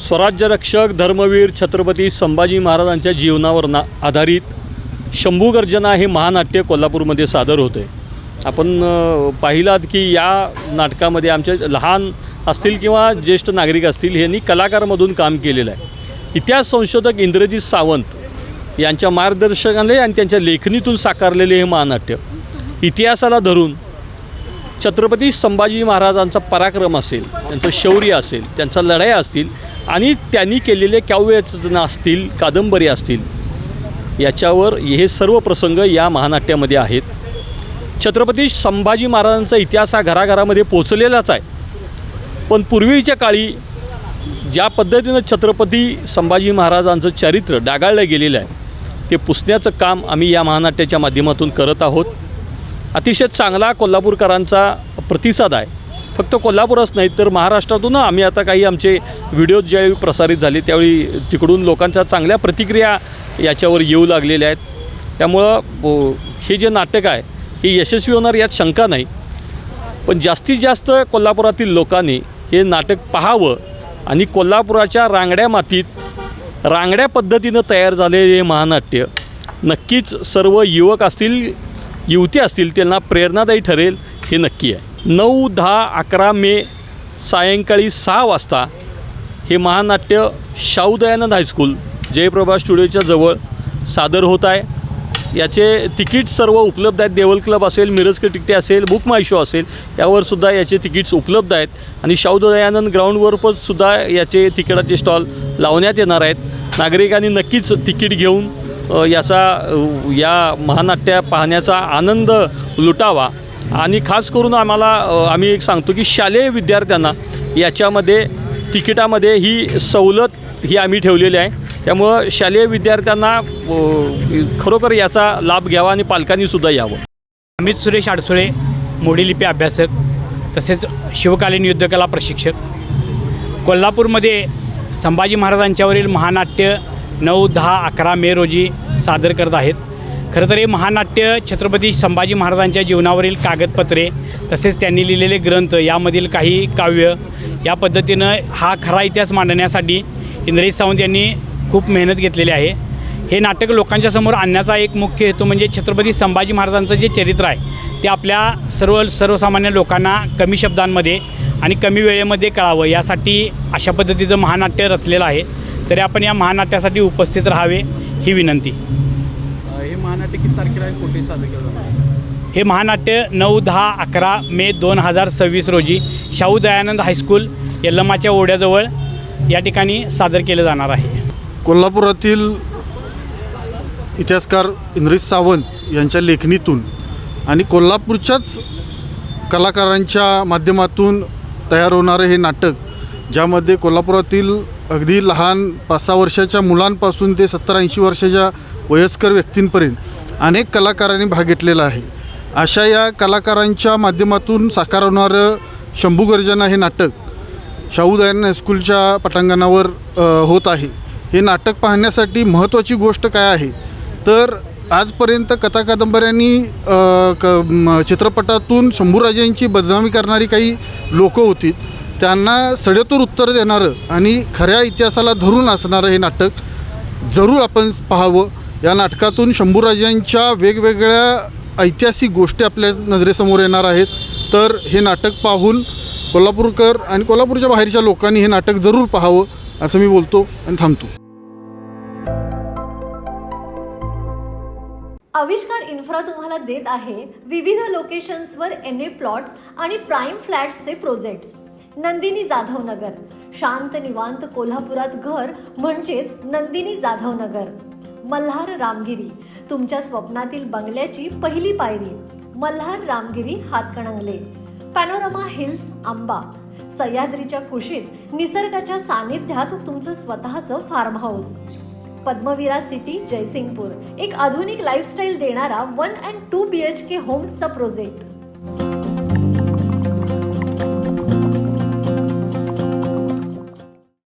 स्वराज्यरक्षक धर्मवीर छत्रपती संभाजी महाराजांच्या जीवनावर आधारित शंभूगर्जना हे महानाट्य कोल्हापूरमध्ये सादर होते। आपण पाहिलात की या नाटकामध्ये आमचे लहान असतील किंवा ज्येष्ठ नागरिक असतील यांनी कलाकारमधून काम केलेलं आहे। इतिहास संशोधक इंद्रजीत सावंत यांच्या मार्गदर्शनाने आणि त्यांच्या लेखणीतून साकारलेले हे महानाट्य इतिहासाला धरून छत्रपती संभाजी महाराजांचा पराक्रम असेल, त्यांचं शौर्य असेल, त्यांचा लढाया असतील आणि त्यांनी केलेले काव्यरचना असतील, कादंबरी असतील, याच्यावर हे सर्व प्रसंग या महानाट्यामध्ये आहेत। छत्रपती संभाजी महाराजांचा इतिहास हा घराघरामध्ये पोचलेलाच आहे, पण पूर्वीच्या काळी ज्या पद्धतीनं छत्रपती संभाजी महाराजांचं चरित्र डागाळलं गेलेलं आहे ते पुसण्याचं काम आम्ही या महानाट्याच्या माध्यमातून करत आहोत। अतिशय चांगला कोल्हापूरकरांचा प्रतिसाद आहे। फक्त कोल्हापूरच नाही तर महाराष्ट्रातून आम्ही आता काही आमचे व्हिडिओ ज्यावेळी प्रसारित झाले त्यावेळी तिकडून लोकांच्या चांगल्या प्रतिक्रिया याच्यावर येऊ लागलेल्या आहेत। त्यामुळं हे जे नाटक आहे हे यशस्वी होणार यात शंका नाही, पण जास्तीत जास्त कोल्हापुरातील लोकांनी हे नाटक पाहावं आणि कोल्हापुराच्या रांगड्या मातीत रांगड्या पद्धतीनं तयार झालेले हे महानाट्य नक्कीच सर्व युवक असतील, युवती असतील त्यांना प्रेरणादायी ठरेल हे नक्की आहे। 9, 10, 11 मे सायंकाळी 6 वाजता हे महानाट्य शाहू दयानंद हायस्कूल जयप्रभा स्टुडिओच्या जवळ सादर होत आहे। याचे तिकीट सर्व उपलब्ध आहेत। देवल क्लब असेल, मिरज तिकिटे असेल, बुक माय शो असेल, यावरसुद्धा याचे तिकीट्स उपलब्ध आहेत आणि शाहू दयानंद ग्राउंडवर पण सुद्धा याचे तिकिटाचे स्टॉल लावण्यात येणार आहेत। नागरिकांनी नक्कीच तिकीट घेऊन या महानाट्य पाहण्याचा आनंद लुटावा आणि खास करून आम्ही एक सांगतो की शालेय विद्यार्थ्यांना याच्यामध्ये तिकिटामध्ये ही सवलत ही आम्ही ठेवलेली आहे। त्यामुळं शालेय विद्यार्थ्यांना खरोखर याचा लाभ घ्यावा आणि पालकांनीसुद्धा यावं। अमित सुरेश अडसुळे, मोडीलिपी अभ्यासक तसेच शिवकालीन युद्धकला प्रशिक्षक, कोल्हापूरमध्ये संभाजी महाराजांच्यावरील महानाट्य 9, 10, 11 मे रोजी सादर करत आहेत। खरं तर हे महानाट्य छत्रपती संभाजी महाराजांच्या जीवनावरील कागदपत्रे तसेच त्यांनी लिहिलेले ग्रंथ यामधील काही काव्य या पद्धतीनं हा खरा इतिहास मांडण्यासाठी इंद्रजीत सावंत यांनी खूप मेहनत घेतलेली आहे। हे नाटक लोकांच्या समोर आणण्याचा एक मुख्य हेतू म्हणजे छत्रपती संभाजी महाराजांचं जे चरित्र आहे ते आपल्या सर्वसामान्य लोकांना कमी शब्दांमध्ये आणि कमी वेळेमध्ये कळावं यासाठी अशा पद्धतीचं महानाट्य रचलेलं आहे। तरी आपण या महानाट्यासाठी उपस्थित राहावे ही विनंती। हे महानाट्य किती तारखेला आहे, कुठे सादर केलं जाणार? हे महानाट्य 9, 10, 11 मे 2026 रोजी शाहू दयानंद हायस्कूल यल्लमाच्या ओढ्याजवळ या ठिकाणी सादर केलं जाणार आहे। कोल्हापुरातील इतिहासकार इंद्रजीत सावंत यांच्या लेखणीतून आणि कोल्हापूरच्याच कलाकारांच्या माध्यमातून तयार होणारं हे नाटक, ज्यामध्ये कोल्हापुरातील अगदी लहान 5-6 वर्षाच्या मुलांपासून ते 70-80 वर्षाच्या वयस्कर व्यक्तींपर्यंत अनेक कलाकारांनी भाग घेतलेला आहे। अशा या कलाकारांच्या माध्यमातून साकार होणारं शंभूगर्जना हे नाटक शाहू दयानंद हायस्कूलच्या पटांगणावर होत आहे। हे नाटक पाहण्यासाठी महत्त्वाची गोष्ट काय आहे तर आजपर्यंत कथा कादंबऱ्यांनी चित्रपटातून शंभूराजांची बदनामी करणारी काही लोकं होती, त्यांना सडेतोड उत्तर देणारं आणि खऱ्या इतिहासाला धरून असणारं हे नाटक जरूर आपण पाहावं। या नाटकातून शंभूराजांच्या वेगवेगळ्या ऐतिहासिक गोष्टी आपल्या नजरेसमोर येणार आहेत। तर हे नाटक पाहून कोल्हापूरकर आणि कोल्हापूरच्या बाहेरच्या लोकांनी हे नाटक जरूर पाहावं असं मी बोलतो आणि थांबतो। आविष्कार इन्फ्रा तुम्हाला देत आहे विविध लोकेशन्सवर NA प्लॉट्स आणि प्राईम फ्लॅट्सचे प्रोजेक्ट्स। नंदिनी जाधव नगर, शांत निवांत कोल्हापुरात घर म्हणजेच नंदिनी जाधव नगर। मल्हार रामगिरी, तुमच्या स्वप्नातील बंगल्याची पहिली पायरी। मल्हार रामगिरी हातकणंगले। पॅनोरमा हिल्स आंबा, सह्याद्रीच्या कुशीत निसर्गाच्या सानिध्यात तुमचं स्वतःचं फार्म हाऊस। पद्मविरा सिटी जयसिंगपूर, एक आधुनिक लाईफस्टाईल देणारा 1 and 2 BHK होम्सचा प्रोजेक्ट।